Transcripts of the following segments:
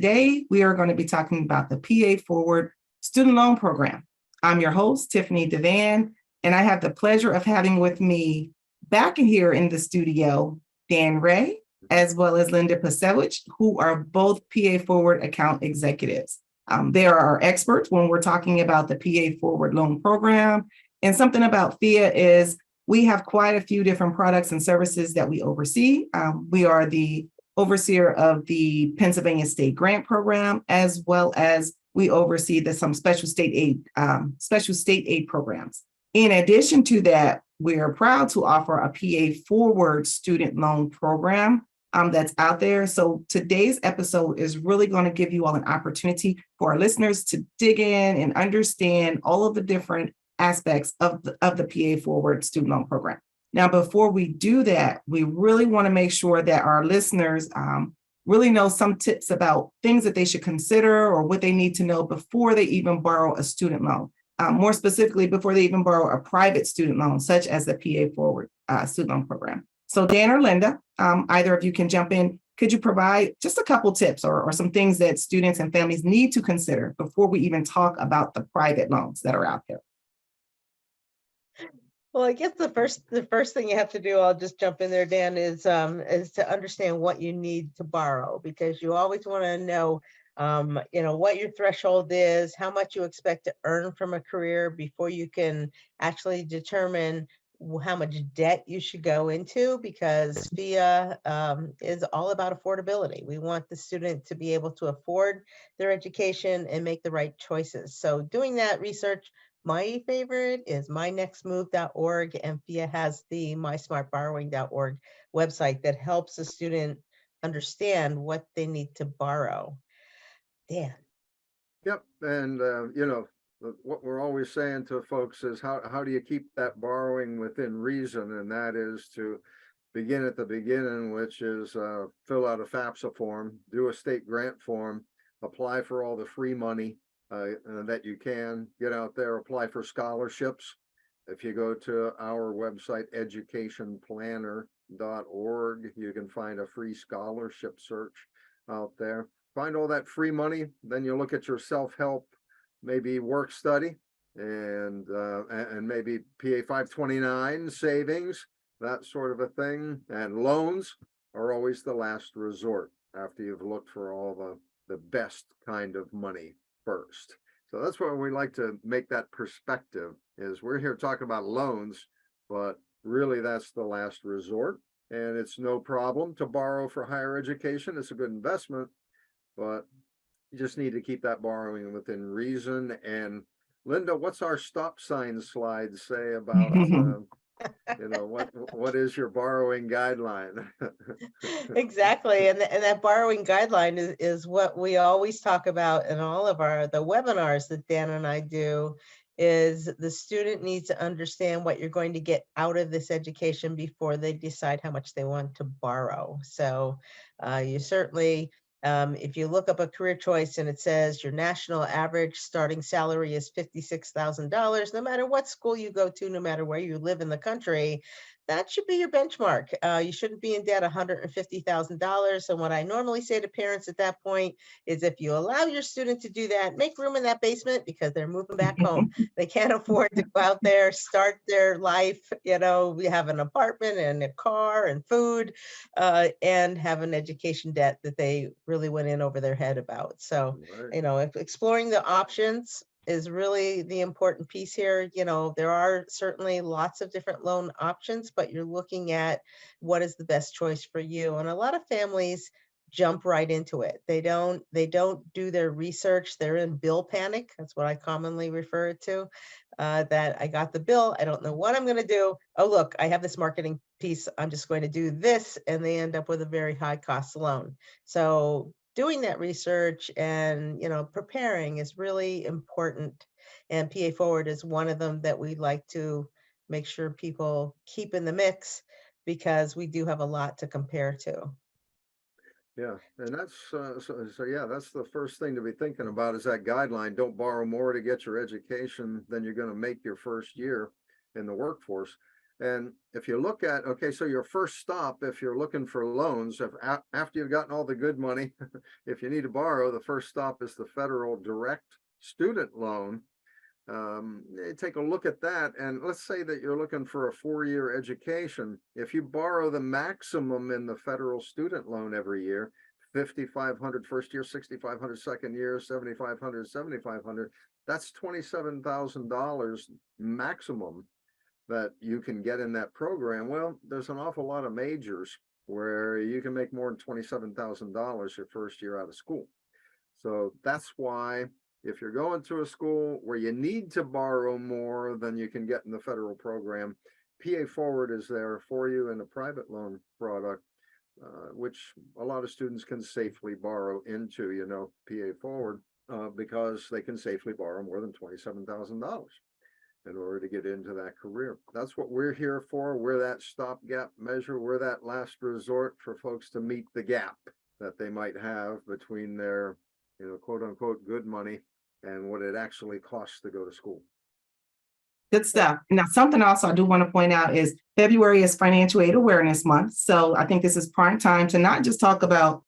today we are going to be talking about the PA Forward Student Loan Program. I'm your host, Tiffanie Devan, and I have the pleasure of having with me back here in the studio, Dan Wray, as well as Linda Pacewicz, who are both PA Forward account executives. They are our experts when we're talking about the PA Forward Loan Program. And something about PHEAA is we have quite a few different products and services that we oversee. We are the overseer of the Pennsylvania State Grant Program, as well as we oversee some special state aid programs. In addition to that, we are proud to offer a PA Forward student loan program that's out there. So today's episode is really going to give you all an opportunity for our listeners to dig in and understand all of the different aspects of the PA Forward student loan program. Now, before we do that, we really want to make sure that our listeners really know some tips about things that they should consider or what they need to know before they even borrow a student loan. More specifically, before they even borrow a private student loan, such as the PA Forward student loan program. So Dan or Linda, either of you can jump in. Could you provide just a couple tips or some things that students and families need to consider before we even talk about the private loans that are out there? Well, I guess the first thing you have to do, I'll just jump in there, Dan, is to understand what you need to borrow, because you always want to know what your threshold is, how much you expect to earn from a career before you can actually determine how much debt you should go into, because PHEAA is all about affordability. We want the student to be able to afford their education and make the right choices. So doing that research, my favorite is mynextmove.org, and PHEAA has the mysmartborrowing.org website that helps a student understand what they need to borrow. Dan. Yep, and what we're always saying to folks is how do you keep that borrowing within reason, and that is to begin at the beginning, which is fill out a FAFSA form, do a state grant form, apply for all the free money that you can get out there, apply for scholarships. If you go to our website, educationplanner.org, you can find a free scholarship search out there. Find all that free money, then you look at your self-help, maybe work study, and maybe PA 529 savings, that sort of a thing. And loans are always the last resort after you've looked for all the best kind of money first. So that's why we like to make that perspective, is we're here talking about loans, but really that's the last resort. And it's no problem to borrow for higher education. It's a good investment, but you just need to keep that borrowing within reason. And Linda, what's our stop sign slide say about what is your borrowing guideline? Exactly, and that borrowing guideline is what we always talk about in all of the webinars that Dan and I do. Is the student needs to understand what you're going to get out of this education before they decide how much they want to borrow. So you certainly, if you look up a career choice and it says your national average starting salary is $56,000, no matter what school you go to, no matter where you live in the country, that should be your benchmark. You shouldn't be in debt $150,000. And what I normally say to parents at that point is, if you allow your student to do that, make room in that basement, because they're moving back home. They can't afford to go out there, start their life. We have an apartment and a car and food, and have an education debt that they really went in over their head about. So, right. If exploring the options is really the important piece here. There are certainly lots of different loan options, but you're looking at what is the best choice for you. And a lot of families jump right into it. They don't do their research. They're in bill panic. That's what I commonly refer it to. That I got the bill, I don't know what I'm going to do. Oh, look, I have this marketing piece, I'm just going to do this. And they end up with a very high cost loan. So doing that research and preparing is really important, and PA Forward is one of them that we like to make sure people keep in the mix, because we do have a lot to compare to. Yeah, and that's yeah, that's the first thing to be thinking about, is that guideline. Don't borrow more to get your education than you're going to make your first year in the workforce. And if you look at, okay, so your first stop, if you're looking for loans, after you've gotten all the good money, if you need to borrow, the first stop is the federal direct student loan. Take a look at that, and let's say that you're looking for a 4-year education. If you borrow the maximum in the federal student loan every year, 5,500 first year, 6,500 second year, 7,500, 7,500, that's $27,000 maximum that you can get in that program. Well, there's an awful lot of majors where you can make more than $27,000 your first year out of school. So that's why if you're going to a school where you need to borrow more than you can get in the federal program, PA Forward is there for you in a private loan product, which a lot of students can safely borrow into, PA Forward, because they can safely borrow more than $27,000 in order to get into that career. That's what we're here for. We're that stopgap measure. We're that last resort for folks to meet the gap that they might have between their, quote unquote, good money and what it actually costs to go to school. Good stuff. Now, something else I do want to point out is February is Financial Aid Awareness Month. So I think this is prime time to not just talk about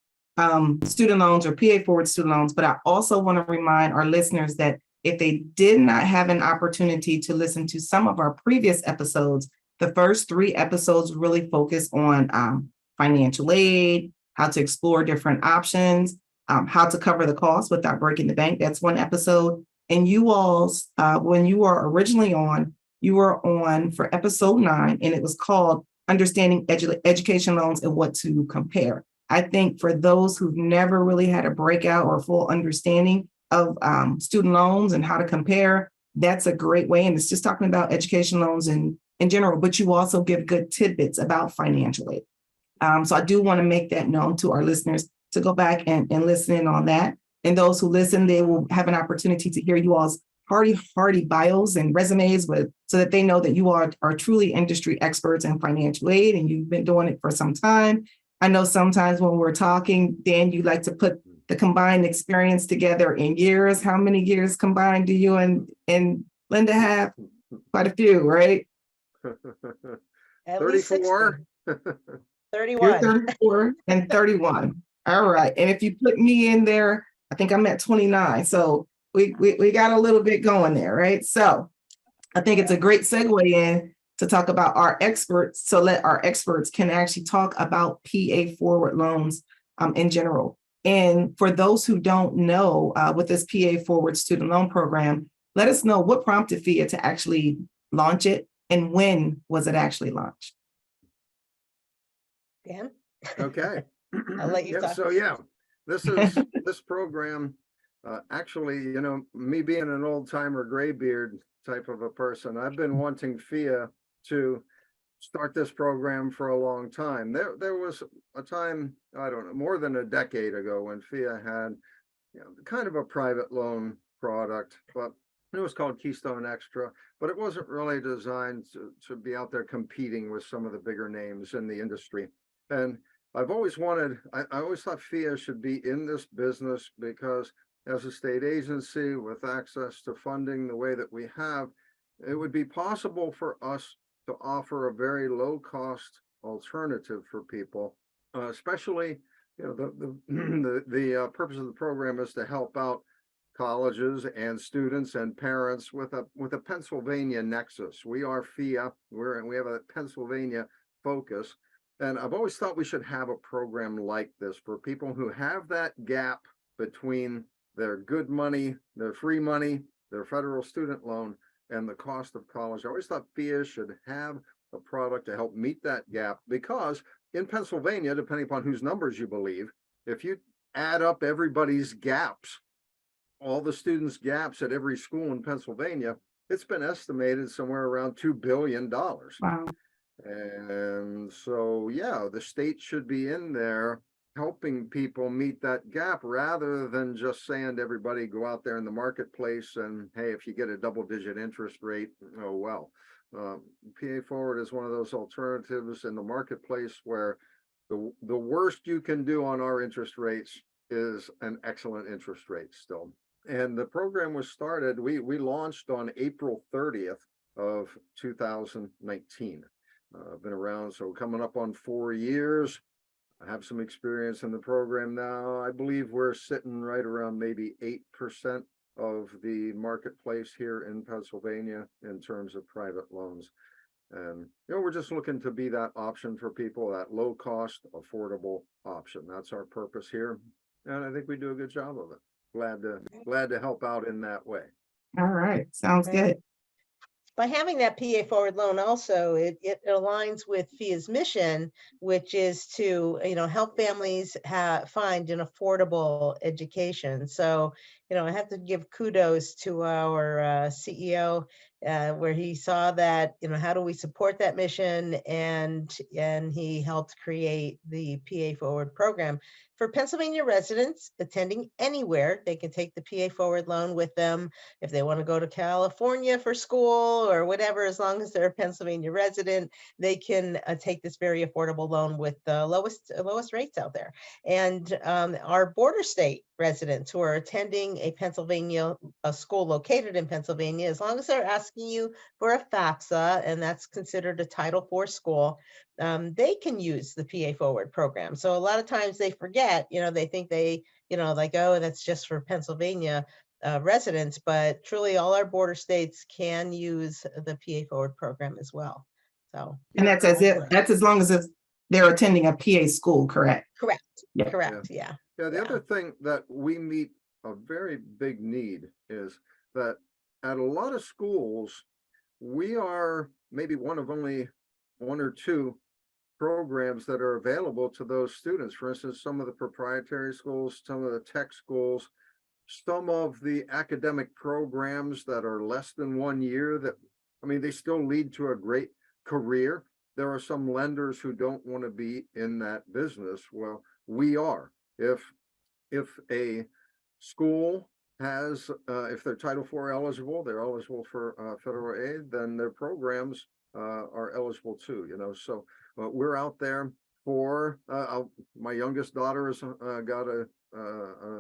student loans or PA Forward student loans, but I also want to remind our listeners that if they did not have an opportunity to listen to some of our previous episodes, the first 3 episodes really focus on financial aid, how to explore different options, how to cover the cost without breaking the bank. That's one episode. And you all's, when you were originally on, you were on for episode 9, and it was called Understanding Education Loans and What to Compare. I think for those who've never really had a breakout or full understanding of student loans and how to compare, that's a great way. And it's just talking about education loans in general, but you also give good tidbits about financial aid. So I do want to make that known to our listeners to go back and listen in on that. And those who listen, they will have an opportunity to hear you all's hearty bios and resumes so that they know that you are truly industry experts in financial aid and you've been doing it for some time. I know sometimes when we're talking, Dan, you like to put the combined experience together in years. How many years combined do you and Linda have? Quite a few, right? At least 34. 31. You're 34 and 31. All right. And if you put me in there, I think I'm at 29. So we got a little bit going there, right? So I think it's a great segue in to talk about our experts, so let our experts can actually talk about PA Forward loans in general. And for those who don't know, with this PA Forward student loan program, let us know what prompted PHEAA to actually launch it and when was it actually launched? Dan? Okay. I'll let you talk. This program, actually, me being an old timer graybeard type of a person, I've been wanting PHEAA to start this program for a long time. There was a time, I don't know, more than a decade ago when PHEAA had, kind of a private loan product, but it was called Keystone Extra, but it wasn't really designed to be out there competing with some of the bigger names in the industry. And I've always wanted, I always thought PHEAA should be in this business because as a state agency with access to funding the way that we have, it would be possible for us to offer a very low cost alternative for people, especially, the purpose of the program is to help out colleges and students and parents with a Pennsylvania nexus. We are PHEAA, we have a Pennsylvania focus. And I've always thought we should have a program like this for people who have that gap between their good money, their free money, their federal student loan, and the cost of college. I always thought PHEAA should have a product to help meet that gap because in Pennsylvania, depending upon whose numbers you believe, if you add up everybody's gaps, all the students' gaps at every school in Pennsylvania, it's been estimated somewhere around $2 billion. Wow. And so, the state should be in there helping people meet that gap rather than just saying to everybody, go out there in the marketplace and, hey, if you get a double-digit interest rate, oh, well. PA Forward is one of those alternatives in the marketplace where the worst you can do on our interest rates is an excellent interest rate still. And the program was started, we launched on April 30th of 2019. I've been around, so coming up on 4 years. I have some experience in the program now. I believe we're sitting right around maybe 8% of the marketplace here in Pennsylvania in terms of private loans. And, we're just looking to be that option for people, that low cost, affordable option. That's our purpose here. And I think we do a good job of it. Glad to help out in that way. All right, sounds good. By having that PA forward loan also, it aligns with PHEAA's mission, which is to, help families find an affordable education. So, I have to give kudos to our CEO, where he saw that, how do we support that mission? And he helped create the PA Forward program. For Pennsylvania residents attending anywhere, they can take the PA Forward loan with them. If they want to go to California for school or whatever, as long as they're a Pennsylvania resident, they can take this very affordable loan with the lowest rates out there. And our border state residents who are attending a school located in Pennsylvania, as long as they're asking you for a FAFSA, and that's considered a Title IV school, they can use the PA Forward program. So a lot of times they forget, they think oh, that's just for Pennsylvania residents, but truly all our border states can use the PA Forward program as well. So, And that's as long as they're attending a PA school, correct? Correct. Yeah. Correct. Yeah. The other thing that we meet a very big need is that at a lot of schools, we are maybe one of only one or two programs that are available to those students. For instance, some of the proprietary schools, some of the tech schools, some of the academic programs that are less than 1 year they still lead to a great career. There are some lenders who don't want to be in that business. Well, we are. If a school has, if they're Title IV eligible, they're eligible for federal aid, then their programs are eligible too, so we're out there for, my youngest daughter has got a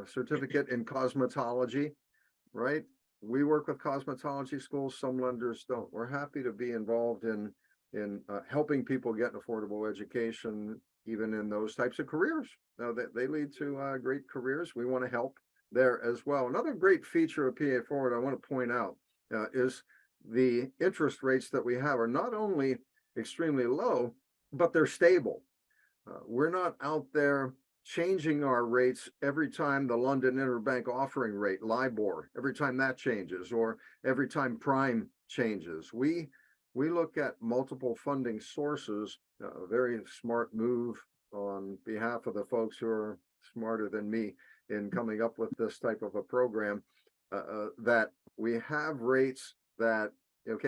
certificate in cosmetology, right? We work with cosmetology schools, some lenders don't. We're happy to be involved in helping people get an affordable education, even in those types of careers. Now they lead to great careers. We want to help there as well. Another great feature of PA Forward I want to point out is the interest rates that we have are not only extremely low, but they're stable. We're not out there changing our rates every time the London Interbank Offering Rate, LIBOR, every time that changes, or every time prime changes. We look at multiple funding sources, a very smart move on behalf of the folks who are smarter than me in coming up with this type of a program, that we have rates that,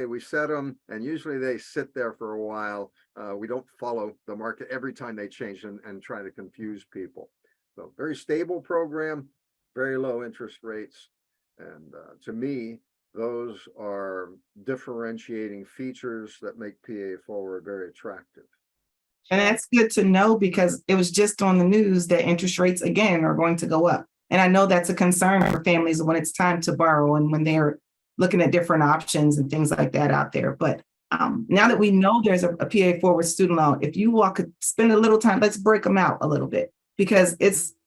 we set them and usually they sit there for a while. We don't follow the market every time they change and try to confuse people. So very stable program, very low interest rates. And to me, those are differentiating features that make PA Forward very attractive. And that's good to know because it was just on the news that interest rates again are going to go up. And I know that's a concern for families when it's time to borrow and when they're looking at different options and things like that out there. But now that we know there's a PA Forward student loan, if you all could spend a little time, let's break them out a little bit because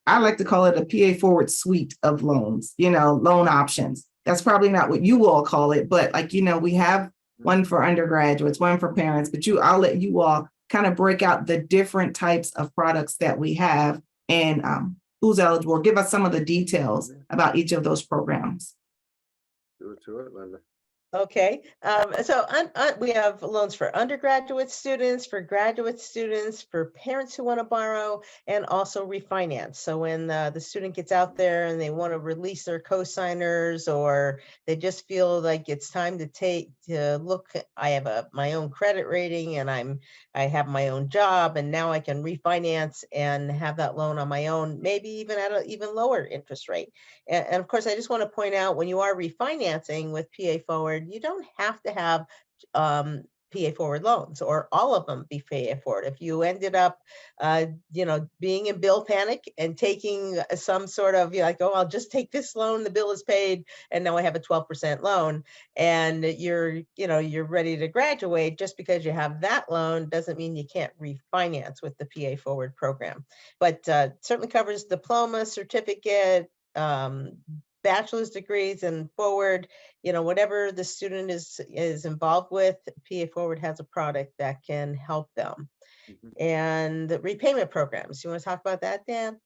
I like to call it a PA Forward suite of loans, loan options. That's probably not what you all call it, but we have one for undergraduates, one for parents, but I'll let you all kind of break out the different types of products that we have and who's eligible. Give us some of the details about each of those programs. Do it to it, Linda. Okay, so we have loans for undergraduate students, for graduate students, for parents who want to borrow, and also refinance. So when the student gets out there and they want to release their cosigners, or they just feel like it's time to look, I have my own credit rating and I have my own job, and now I can refinance and have that loan on my own, maybe even at an even lower interest rate. And of course, I just want to point out when you are refinancing with PA Forward, you don't have to have PA forward loans, or all of them be PA forward. If you ended up, being in bill panic and taking some sort of, you're like, oh, I'll just take this loan, the bill is paid, and now I have a 12% loan, and you're ready to graduate, just because you have that loan doesn't mean you can't refinance with the PA forward program. But certainly covers diploma, certificate, bachelor's degrees, and forward, whatever the student is involved with, PA Forward has a product that can help them. And the repayment programs. You want to talk about that, Dan?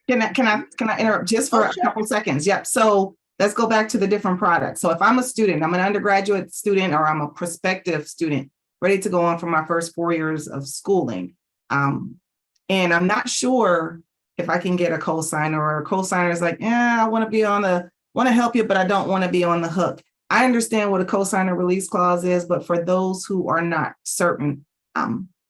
Can I interrupt just for a couple seconds? Yep. So let's go back to the different products. So if I'm a student, I'm an undergraduate student, or I'm a prospective student ready to go on for my first 4 years of schooling, and I'm not sure if I can get a cosigner, or a cosigner is like, I want to help you, but I don't want to be on the hook. I understand what a cosigner release clause is, but for those who are not certain,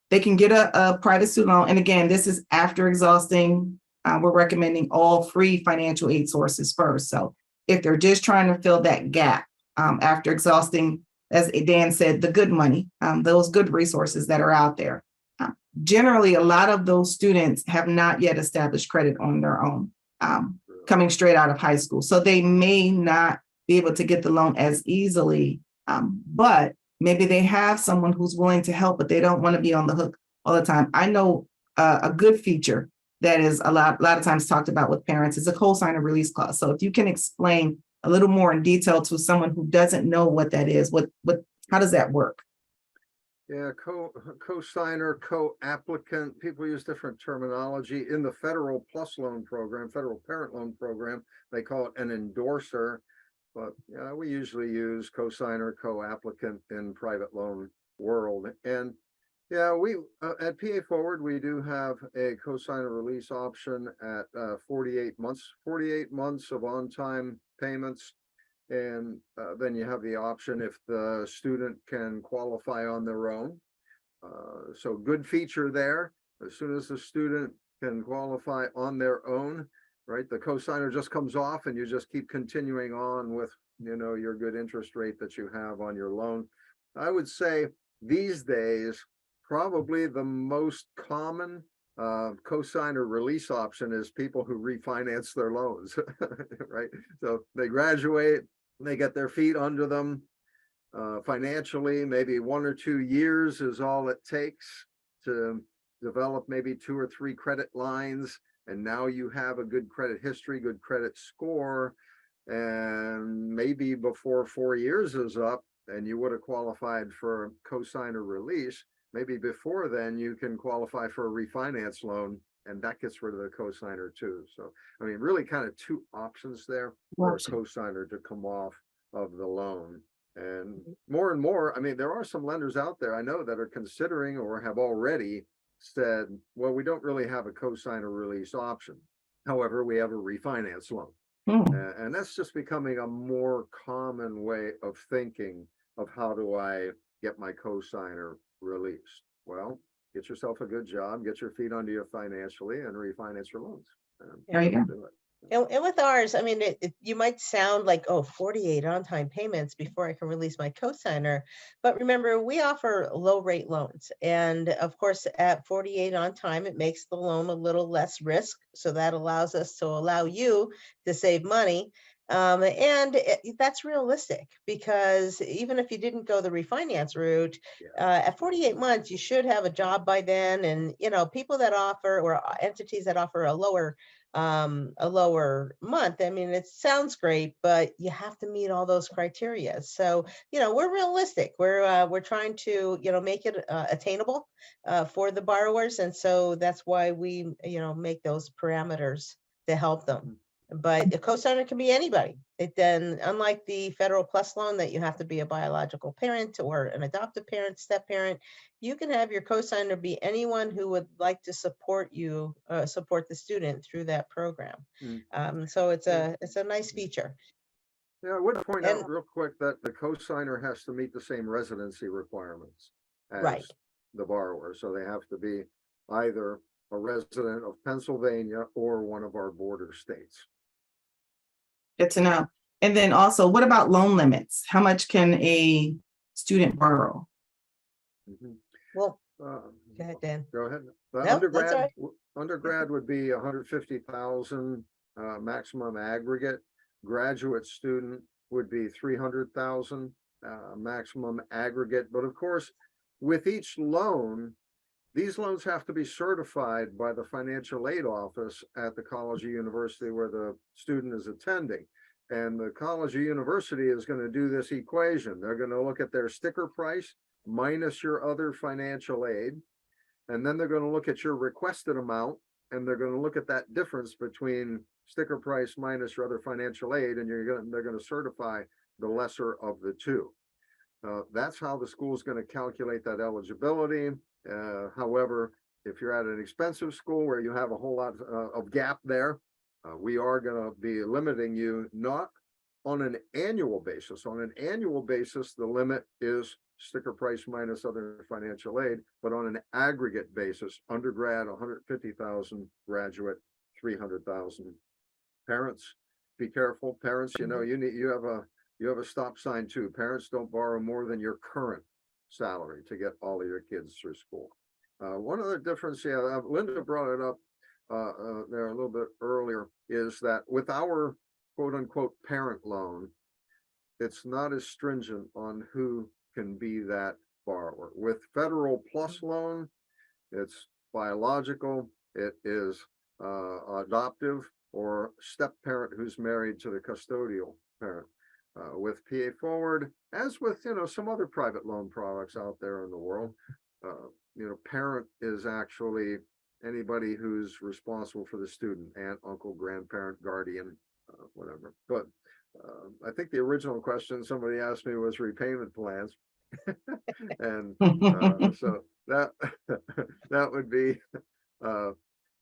they can get a private student loan. And again, this is after exhausting, we're recommending all free financial aid sources first. So if they're just trying to fill that gap after exhausting, as Dan said, the good money, those good resources that are out there. Generally, a lot of those students have not yet established credit on their own, coming straight out of high school. So they may not be able to get the loan as easily, but maybe they have someone who's willing to help, but they don't want to be on the hook all the time. I know a good feature that is a lot of times talked about with parents is a cosigner release clause. So if you can explain a little more in detail to someone who doesn't know what that is, how does that work? Yeah, co-signer, co-applicant, people use different terminology. In the federal PLUS loan program, federal parent loan program, they call it an endorser, but we usually use co-signer, co-applicant in private loan world. And we at PA Forward, we do have a co-signer release option at 48 months of on-time payments. And then you have the option if the student can qualify on their own. So good feature there. As soon as the student can qualify on their own, right, the cosigner just comes off, and you just keep continuing on with, your good interest rate that you have on your loan. I would say these days, probably the most common cosigner release option is people who refinance their loans, right? So they graduate, they get their feet under them financially. Maybe 1 or 2 years is all it takes to develop maybe 2 or 3 credit lines. And now you have a good credit history, good credit score. And maybe before 4 years is up and you would have qualified for cosigner release, maybe before then you can qualify for a refinance loan, and that gets rid of the cosigner too. So, I mean, really kind of 2 options there for a cosigner to come off of the loan. And more, I mean, there are some lenders out there I know that are considering or have already said, well, we don't really have a cosigner release option. However, we have a refinance loan. And that's just becoming a more common way of thinking of how do I get my cosigner released. Well, get yourself a good job, get your feet under you financially, and refinance your loans. There you go. And with ours, I mean, you might sound like, 48 on-time payments before I can release my cosigner. But remember, we offer low rate loans. And of course, at 48 on time, it makes the loan a little less risk. So that allows us to allow you to save money. And that's realistic, because even if you didn't go the refinance route, at 48 months, you should have a job by then. And, people that offer, or entities that offer a lower month, I mean, it sounds great, but you have to meet all those criteria. So, we're realistic. We're trying to, make it attainable for the borrowers. And so that's why we, make those parameters to help them. But a cosigner can be anybody. Then, unlike the federal PLUS loan that you have to be a biological parent or an adoptive parent, step parent, you can have your cosigner be anyone who would like to support you, support the student through that program. So it's a nice feature. Yeah, I would point out real quick that the cosigner has to meet the same residency requirements as the borrower. So they have to be either a resident of Pennsylvania or one of our border states. Good to know. And then also, what about loan limits? How much can a student borrow? Mhm. Well, Uh, go ahead, Dan. Go ahead. No, that's all right. Undergrad would be 150,000 maximum aggregate. Graduate student would be 300,000 maximum aggregate. But of course, with each loan, these loans have to be certified by the financial aid office at the college or university where the student is attending. And the college or university is going to do this equation. They're going to look at their sticker price minus your other financial aid. And then they're going to look at your requested amount, and they're going to look at that difference between sticker price minus your other financial aid, and they're going to certify the lesser of the two. That's how the school is going to calculate that eligibility. However, if you're at an expensive school where you have a whole lot of gap there, we are going to be limiting you not on an annual basis. On an annual basis, the limit is sticker price minus other financial aid, but on an aggregate basis, undergrad 150,000, graduate 300,000. Parents, be careful. Parents, you have a stop sign too. Parents don't borrow more than your current salary to get all of your kids through school. One other difference, Linda brought it up there a little bit earlier, is that with our quote unquote parent loan, it's not as stringent on who can be that borrower. With Federal Plus loan, it's biological, it is adoptive or step parent who's married to the custodial parent. With PA Forward, as with some other private loan products out there in the world, parent is actually anybody who's responsible for the student, aunt, uncle, grandparent, guardian, whatever. But I think the original question somebody asked me was repayment plans. And so that that would be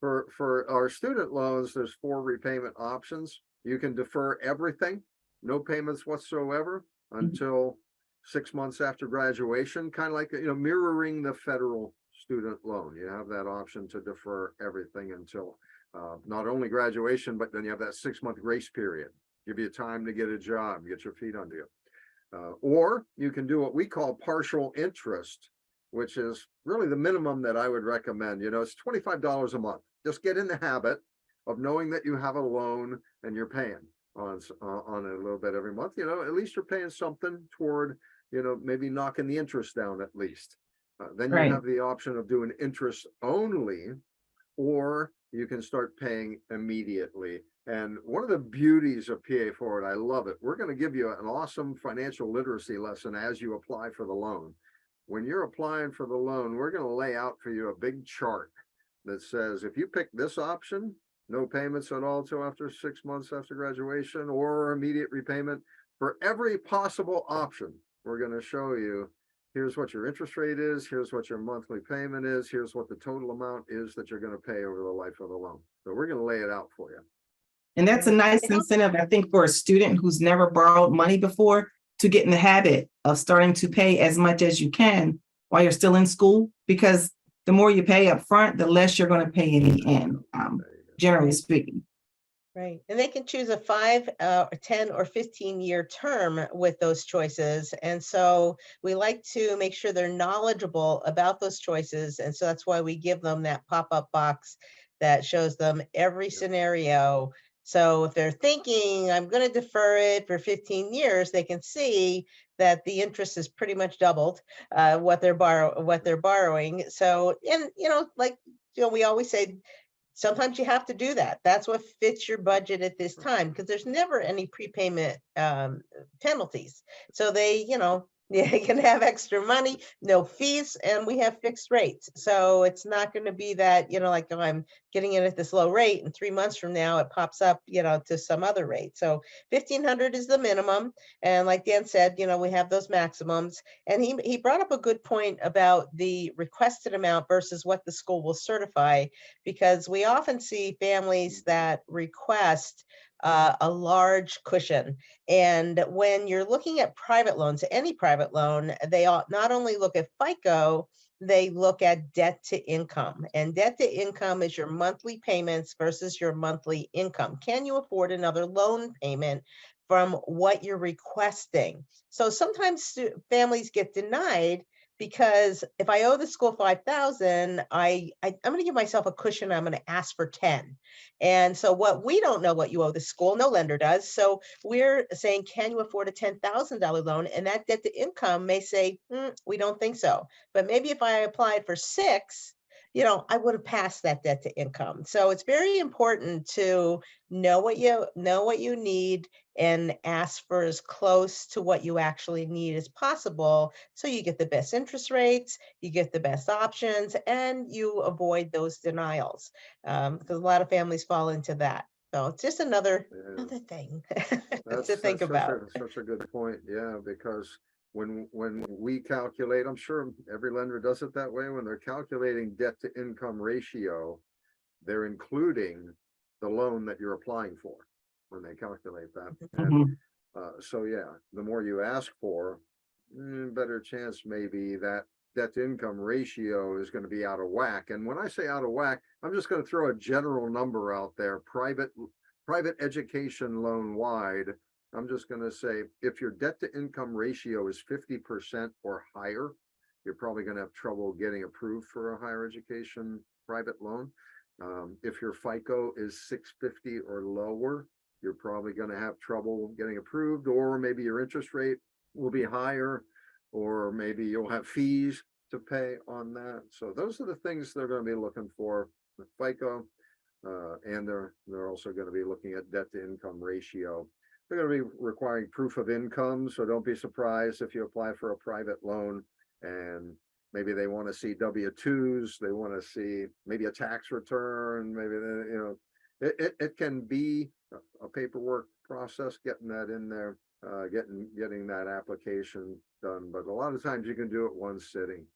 for our student loans, there's 4 repayment options. You can defer everything, no payments whatsoever until 6 months after graduation, kind of like mirroring the federal student loan. You have that option to defer everything until not only graduation, but then you have that 6-month grace period. Give you time to get a job, get your feet under you. Or you can do what we call partial interest, which is really the minimum that I would recommend. It's $25 a month. Just get in the habit of knowing that you have a loan and you're paying on it a little bit every month. At least you're paying something toward, maybe knocking the interest down at least. Then you have the option of doing interest only, or you can start paying immediately. And one of the beauties of PA Forward, I love it. We're going to give you an awesome financial literacy lesson as you apply for the loan. When you're applying for the loan, we're going to lay out for you a big chart that says, if you pick this option, no payments at all till after 6 months after graduation, or immediate repayment, for every possible option, we're going to show you, here's what your interest rate is, here's what your monthly payment is, here's what the total amount is that you're going to pay over the life of the loan. So we're going to lay it out for you. And that's a nice incentive, I think, for a student who's never borrowed money before to get in the habit of starting to pay as much as you can while you're still in school, because the more you pay up front, the less you're going to pay in the end, generally speaking. Right. And they can choose a 5, 10, or 15-year term with those choices. And so we like to make sure they're knowledgeable about those choices. And so that's why we give them that pop-up box that shows them every scenario. So if they're thinking, I'm going to defer it for 15 years, they can see that the interest is pretty much doubled what they're borrowing. So, and we always say, sometimes you have to do that. That's what fits your budget at this time, because there's never any prepayment penalties. So they can have extra money, no fees, and we have fixed rates. So it's not going to be that, like, oh, I'm getting it at this low rate and 3 months from now it pops up, to some other rate. So 1,500 is the minimum. And like Dan said, we have those maximums. And he brought up a good point about the requested amount versus what the school will certify, because we often see families that request a large cushion. And when you're looking at private loans, any private loan, they not only look at FICO, they look at debt to income. And debt to income is your monthly payments versus your monthly income. Can you afford another loan payment from what you're requesting? So sometimes families get denied because if I owe the school 5,000, I'm going to give myself a cushion. I'm going to ask for 10. And so what we don't know what you owe the school, no lender does. So we're saying, can you afford a $10,000 loan? And that debt to income may say, we don't think so. But maybe if I applied for 6, I would have passed that debt to income. So it's very important to know what you need and ask for as close to what you actually need as possible. So you get the best interest rates, you get the best options, and you avoid those denials. Because a lot of families fall into that. So it's just another thing to think about. Such a good point. Yeah, because when we calculate, I'm sure every lender does it that way. When they're calculating debt to income ratio, they're including the loan that you're applying for when they calculate that. And so yeah, the more you ask for, better chance maybe that debt to income ratio is going to be out of whack. And when I say out of whack, I'm just going to throw a general number out there. Private education loan wide, I'm just going to say, if your debt to income ratio is 50% or higher, you're probably going to have trouble getting approved for a higher education private loan. If your FICO is 650 or lower, you're probably going to have trouble getting approved, or maybe your interest rate will be higher, or maybe you'll have fees to pay on that. So those are the things they're going to be looking for with FICO, and they're also going to be looking at debt to income ratio. They're going to be requiring proof of income, so don't be surprised if you apply for a private loan and maybe they want to see W-2s, they want to see maybe a tax return, maybe it can be a paperwork process getting that in there, getting that application done. But a lot of times you can do it one sitting,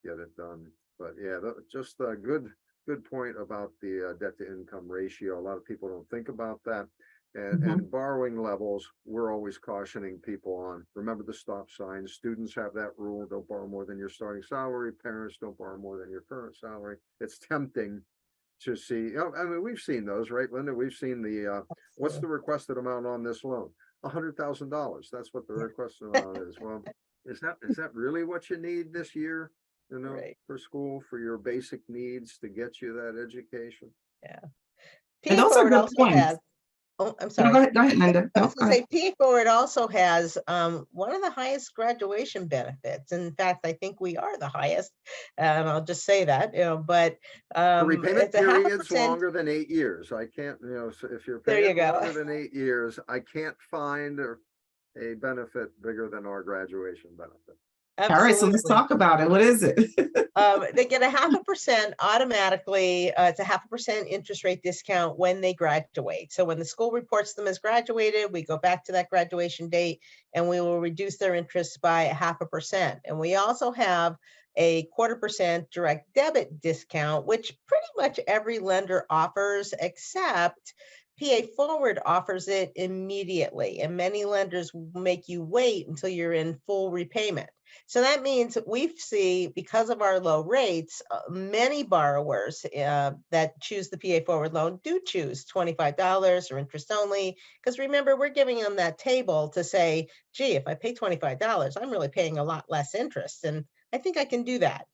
get it done. But yeah, just a good point about the debt to income ratio. A lot of people don't think about that. And borrowing levels, we're always cautioning people on. Remember the stop sign. Students have that rule: don't borrow more than your starting salary. Parents, don't borrow more than your current salary. It's tempting to see. I mean, we've seen those, right, Linda? We've seen the what's the requested amount on this loan? $100,000. That's what the requested amount is. Well, is that really what you need this year? Right. For school, for your basic needs to get you that education. Yeah. And those are good points. Oh, I'm No, sorry. go ahead, Linda. I No, was go going to ahead. say, PA Forward also has one of the highest graduation benefits. In fact, I think we are the highest, and I'll just say that. But The repayment it's a period's 0.5%. longer than 8 years. I can't, so if you're There you paying go. longer than 8 years, I can't find a benefit bigger than our graduation benefit. All right, so let's talk about it. What is it? They get a 0.5% automatically. It's a 0.5% interest rate discount when they graduate. So when the school reports them as graduated, we go back to that graduation date and we will reduce their interest by 0.5%. And we also have a 0.25% direct debit discount, which pretty much every lender offers, except PA Forward offers it immediately. And many lenders make you wait until you're in full repayment. So that means we see, because of our low rates, many borrowers that choose the PA Forward loan do choose $25 or interest only. Because remember, we're giving them that table to say, gee, if I pay $25, I'm really paying a lot less interest. And I think I can do that.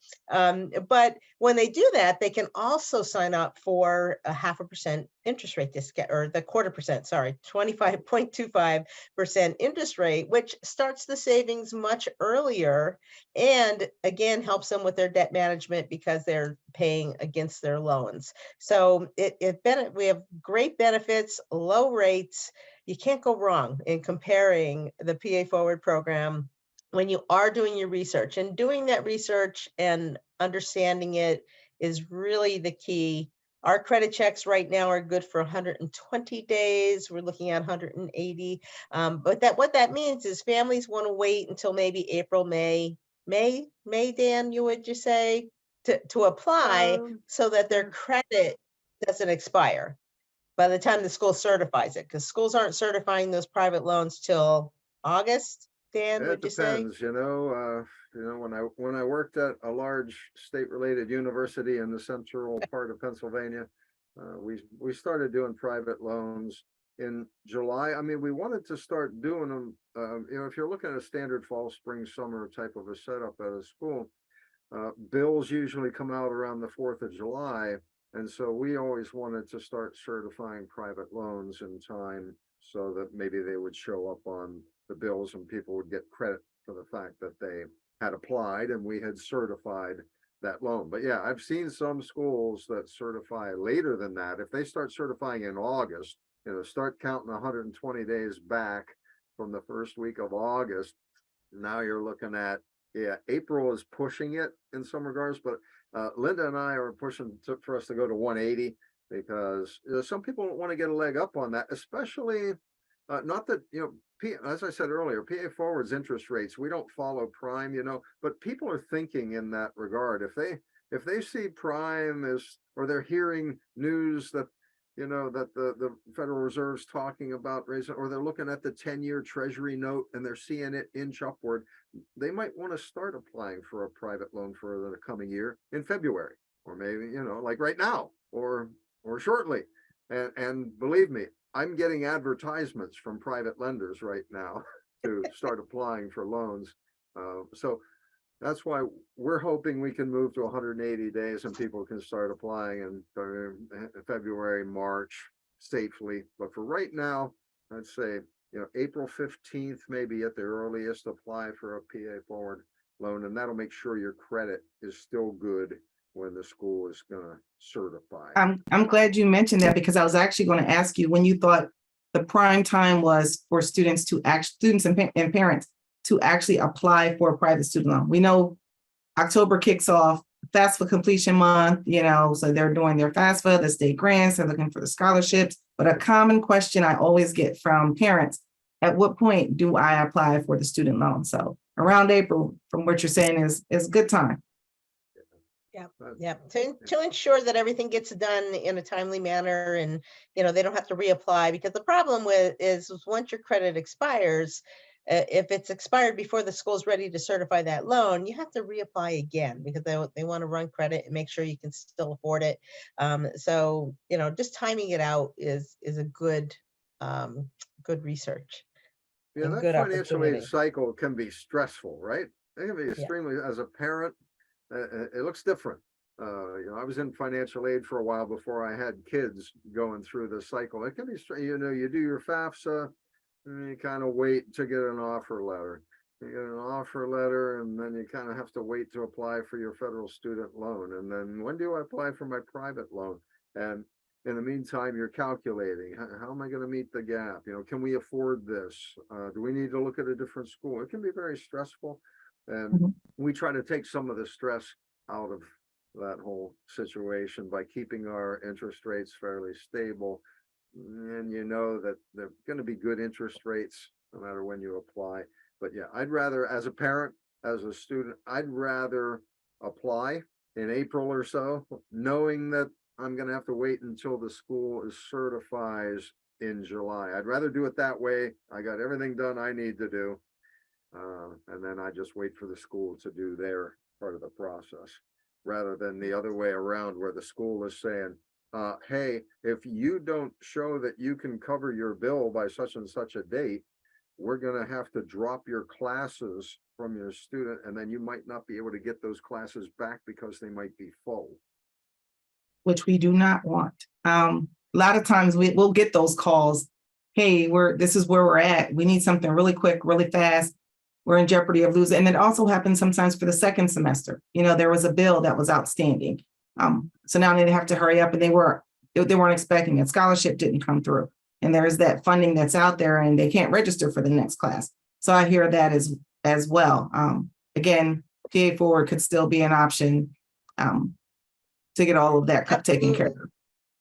But when they do that, they can also sign up for a 0.5% interest rate discount, or the 0.25%, sorry, 25.25% interest rate, which starts the savings much earlier and again helps them with their debt management because they're paying against their loans. So we have great benefits, low rates. You can't go wrong in comparing the PA Forward program when you are doing your research, and doing that research and understanding it is really the key. Our credit checks right now are good for 120 days. We're looking at 180. But what that means is families want to wait until maybe April, May, Dan, would you say, to apply so that their credit doesn't expire by the time the school certifies it, because schools aren't certifying those private loans till August. Dan, would you say? It depends, when I worked at a large state-related university in the central part of Pennsylvania, we started doing private loans in July. I mean, we wanted to start doing them, if you're looking at a standard fall, spring, summer type of a setup at a school, bills usually come out around the 4th of July. And so we always wanted to start certifying private loans in time so that maybe they would show up on the bills and people would get credit for the fact that they had applied and we had certified that loan. But yeah, I've seen some schools that certify later than that. If they start certifying in August, start counting 120 days back from the first week of August. Now you're looking at, April is pushing it in some regards, but Linda and I are pushing for us to go to 180 because some people want to get a leg up on that, especially not that, as I said earlier, PA Forward's interest rates, we don't follow prime, but people are thinking in that regard. If they see prime is, or they're hearing news that, that the Federal Reserve's talking about raising, or they're looking at the 10-year Treasury note and they're seeing it inch upward, they might want to start applying for a private loan for the coming year in February, or maybe, like right now, or shortly. And believe me, I'm getting advertisements from private lenders right now to start applying for loans. So that's why we're hoping we can move to 180 days and people can start applying in February, March safely. But for right now, I'd say, April 15th, maybe at the earliest, apply for a PA Forward loan, and that'll make sure your credit is still good when the school is going to certify. I'm glad you mentioned that because I was actually going to ask you when you thought the prime time was for students and parents to actually apply for a private student loan. We know October kicks off FAFSA completion month, so they're doing their FAFSA, the state grants, they're looking for the scholarships. But a common question I always get from parents, at what point do I apply for the student loan? So around April, from what you're saying, is a good time. Yeah. To ensure that everything gets done in a timely manner and, they don't have to reapply, because the problem is once your credit expires, if it's expired before the school's ready to certify that loan, you have to reapply again because they want to run credit and make sure you can still afford it. So, just timing it out is a good research. Yeah, that financial aid cycle can be stressful, right? It can be extremely, as a parent, it looks different. I was in financial aid for a while before I had kids going through the cycle. It can be, you do your FAFSA, and you kind of wait to get an offer letter. You get an offer letter, and then you kind of have to wait to apply for your federal student loan. And then when do I apply for my private loan? And in the meantime, you're calculating, how am I going to meet the gap? Can we afford this? Do we need to look at a different school? It can be very stressful. And we try to take some of the stress out of that whole situation by keeping our interest rates fairly stable. And that they're going to be good interest rates no matter when you apply. But yeah, I'd rather, as a parent, as a student, I'd rather apply in April or so, knowing that I'm going to have to wait until the school is certifies in July. I'd rather do it that way. I got everything done I need to do. And then I just wait for the school to do their part of the process, rather than the other way around where the school is saying, hey, if you don't show that you can cover your bill by such and such a date, we're going to have to drop your classes from your student, and then you might not be able to get those classes back because they might be full. Which we do not want. A lot of times we'll get those calls. Hey, this is where we're at. We need something really quick, really fast. We're in jeopardy of losing. And it also happens sometimes for the second semester. There was a bill that was outstanding. So now they have to hurry up, and they weren't expecting it. Scholarship didn't come through. And there's that funding that's out there and they can't register for the next class. So I hear that as well. Again, PA Forward could still be an option to get all of that taken care of.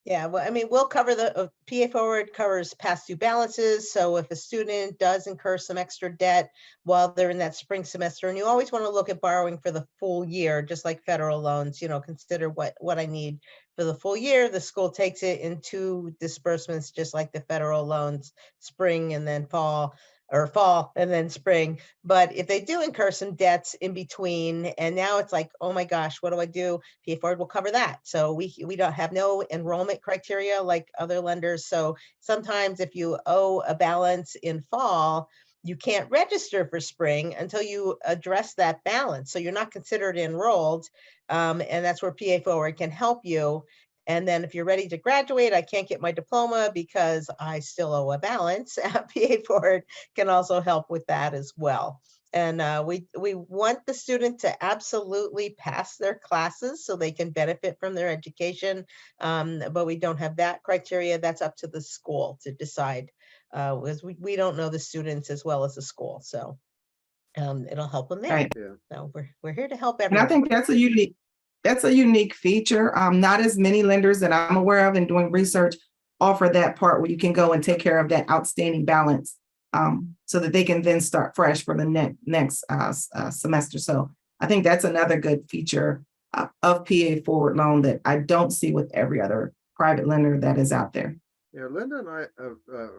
Yeah, well, we'll cover the PA Forward covers past due balances. So if a student does incur some extra debt while they're in that spring semester, and you always want to look at borrowing for the full year, just like federal loans, consider what I need for the full year. The school takes it in 2 disbursements, just like the federal loans, spring and then fall. or fall and then spring. But if they do incur some debts in between, and now it's like, oh my gosh, what do I do? PA Forward will cover that. So we don't have no enrollment criteria like other lenders. So sometimes if you owe a balance in fall, you can't register for spring until you address that balance. So you're not considered enrolled. And that's where PA Forward can help you. And then if you're ready to graduate, I can't get my diploma because I still owe a balance. PA Forward can also help with that as well. And we want the student to absolutely pass their classes so they can benefit from their education. But we don't have that criteria. That's up to the school to decide, because we don't know the students as well as the school. So it'll help them there. Right. Yeah. So we're here to help And everyone. I think that's a unique feature. Not as many lenders that I'm aware of and doing research offer that part where you can go and take care of that outstanding balance, so that they can then start fresh for the next semester. So I think that's another good feature of PA Forward Loan that I don't see with every other private lender that is out there. Yeah, Linda and I,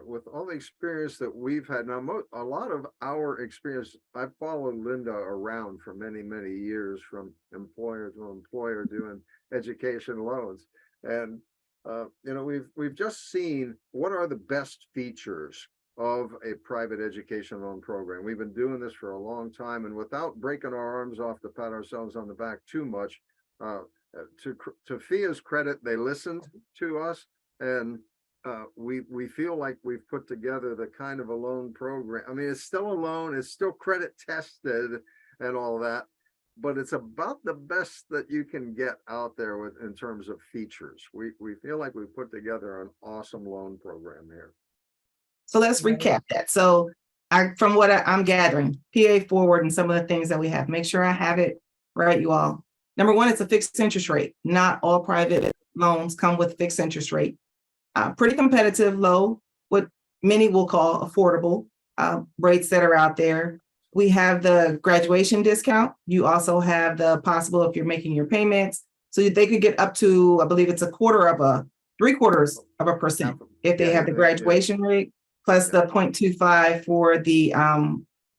with all the experience that we've had now, a lot of our experience, I've followed Linda around for many, many years, from employer to employer doing education loans. And, you know, we've just seen what are the best features of a private education loan program. We've been doing this for a long time, and without breaking our arms off to pat ourselves on the back too much, to PHEAA's credit, they listened to us, and we feel like we've put together the kind of a loan program. I mean, it's still a loan, it's still credit tested and all that, but it's about the best that you can get out there with in terms of features. We feel like we've put together an awesome loan program here. So let's recap that. So from what I'm gathering, PA Forward and some of the things that we have, make sure I have it right, you all. Number one, it's a fixed interest rate. Not all private loans come with fixed interest rate. Pretty competitive, low, what many will call affordable rates that are out there. We have the graduation discount. You also have the possible, if you're making your payments, so they could get up to, I believe it's 0.75% if they have the graduation rate, plus the 0.25 for the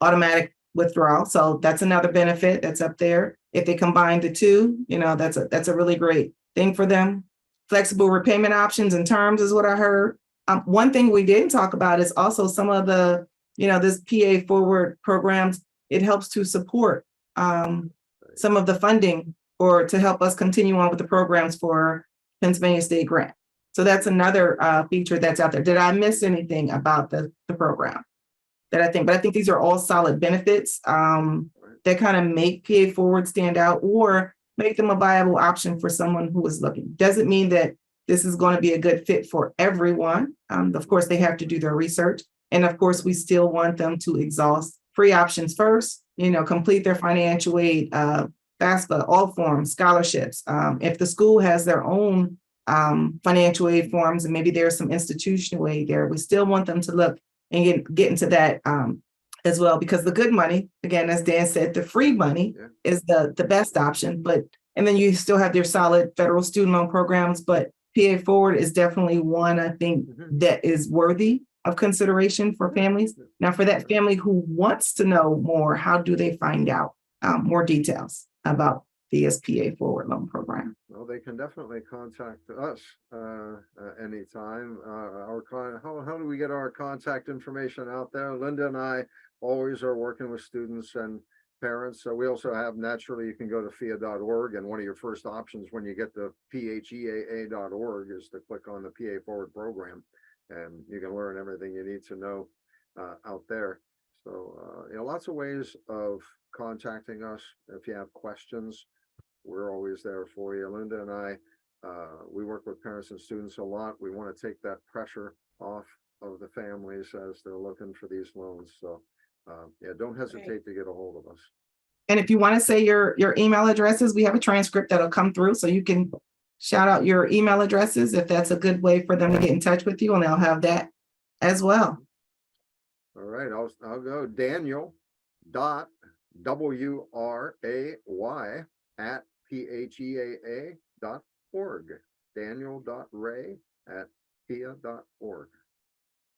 automatic withdrawal. So that's another benefit that's up there. If they combine the two, you know, that's a really great thing for them. Flexible repayment options and terms is what I heard. One thing we didn't talk about is also some of the, you know, this PA Forward programs. It helps to support some of the funding or to help us continue on with the programs for Pennsylvania State Grant. So that's another feature that's out there. Did I miss anything about the program that I think? But I think these are all solid benefits that kind of make PA Forward stand out or make them a viable option for someone who is looking. Doesn't mean that this is going to be a good fit for everyone. Of course, they have to do their research. And of course, we still want them to exhaust free options first, you know, complete their financial aid, FAFSA, all forms, scholarships. If the school has their own financial aid forms, and maybe there's some institutional aid there, we still want them to look and get into that as well, because the good money, again, as Dan said, the free money is the best option. But and then you still have your solid federal student loan programs, but PA Forward is definitely one, I think, that is worthy of consideration for families. Now, for that family who wants to know more, how do they find out more details about the PA Forward loan program? Well, they can definitely contact us anytime. How do we get our contact information out there? Linda and I always are working with students and parents. So we also have, naturally, you can go to PHEAA.org, and one of your first options when you get to PHEAA.org is to click on the PA Forward program, and you can learn everything you need to know out there. So, you know, lots of ways of contacting us. If you have questions, we're always there for you. Linda and I, we work with parents and students a lot. We want to take that pressure off of the families as they're looking for these loans. So, yeah, don't hesitate to get a hold of us. And if you want to say your email addresses, we have a transcript that'll come through, so you can shout out your email addresses if that's a good way for them to get in touch with you, and they'll have that as well. All right, I'll go Daniel.WRAY@PHEAA.org. Daniel.Wray@PHEAA.org.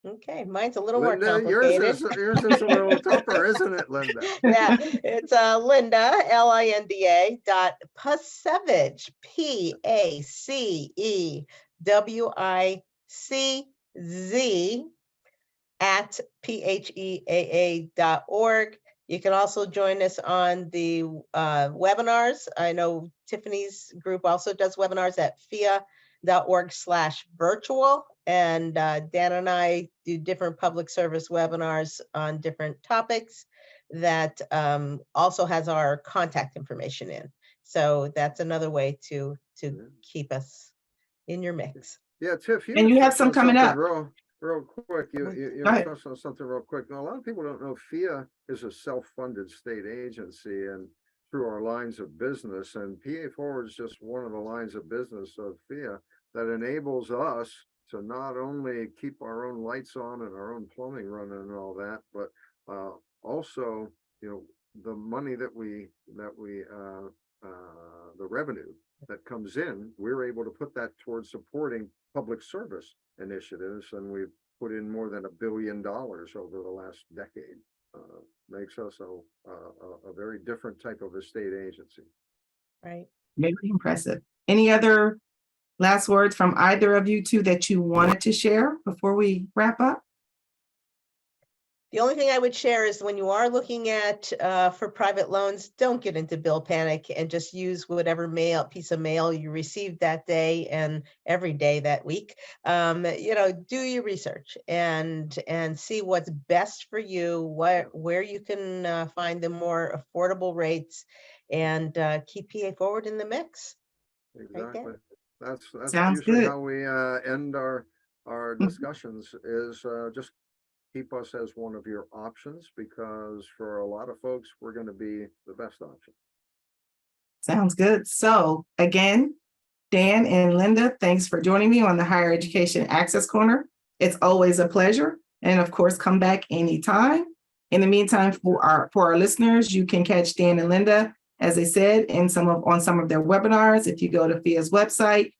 Okay, mine's a little more Linda, complicated. yours is a little tougher, isn't it, Linda? Yeah, it's Linda, Linda .Pacewicz, PACEWICZ at PHEAA.org. You can also join us on the webinars. I know Tiffany's group also does webinars at PHEAA.org/virtual. And Dan and I do different public service webinars on different topics that also has our contact information in. So that's another way to keep us in your mix. Yeah, Tiff, And you have touched some on coming something up. real quick. You Go ahead. touched on something real quick. Now, a lot of people don't know PHEAA is a self-funded state agency and through our lines of business, and PA Forward is just one of the lines of business of PHEAA that enables us to not only keep our own lights on and our own plumbing running and all that, but also, the money that the revenue that comes in, we're able to put that towards supporting public service initiatives, and we've put in more than $1 billion over the last decade. Makes us a very different type of a state agency. Right. Very impressive. Any other last words from either of you two that you wanted to share before we wrap up? The only thing I would share is when you are looking at for private loans, don't get into bill panic and just use whatever piece of mail you received that day and every day that week. Do your research and see what's best for you, where you can find the more affordable rates, and keep PA Forward in the mix. Exactly. Right, That's Sounds usually good. how we end our discussions is just keep us as one of your options, because for a lot of folks, we're going to be the best option. Sounds good. So again, Dan and Linda, thanks for joining me on the Higher Education Access Corner. It's always a pleasure. And of course, come back anytime. In the meantime, for our listeners, you can catch Dan and Linda, as I said, on some of their webinars. If you go to PHEAA's website,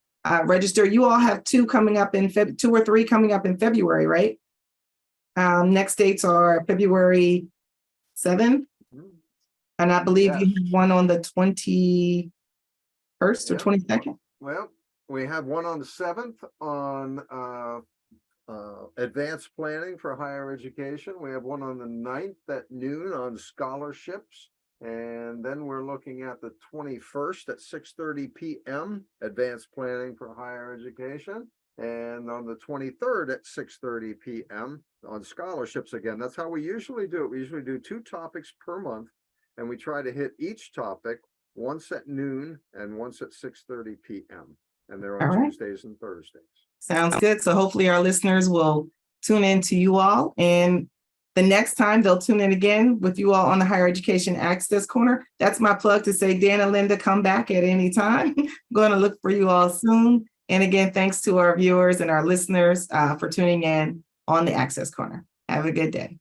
register. You all have two or three coming up in February, right? Next dates are February 7th. And I believe you have one on the 21st or 22nd. Well, we have one on the 7th on advanced planning for higher education. We have one on the 9th at noon on scholarships. And then we're looking at the 21st at 6:30 p.m. advanced planning for higher education. And on the 23rd at 6:30 p.m. on scholarships again. That's how we usually do it. We usually do 2 topics per month, and we try to hit each topic once at noon and once at 6:30 p.m. And they're on Tuesdays and Thursdays. Sounds good. So hopefully our listeners will tune in to you all, and the next time they'll tune in again with you all on the Higher Education Access Corner. That's my plug to say, Dan and Linda, come back at any time. I'm going to look for you all soon. And again, thanks to our viewers and our listeners for tuning in on the Access Corner. Have a good day.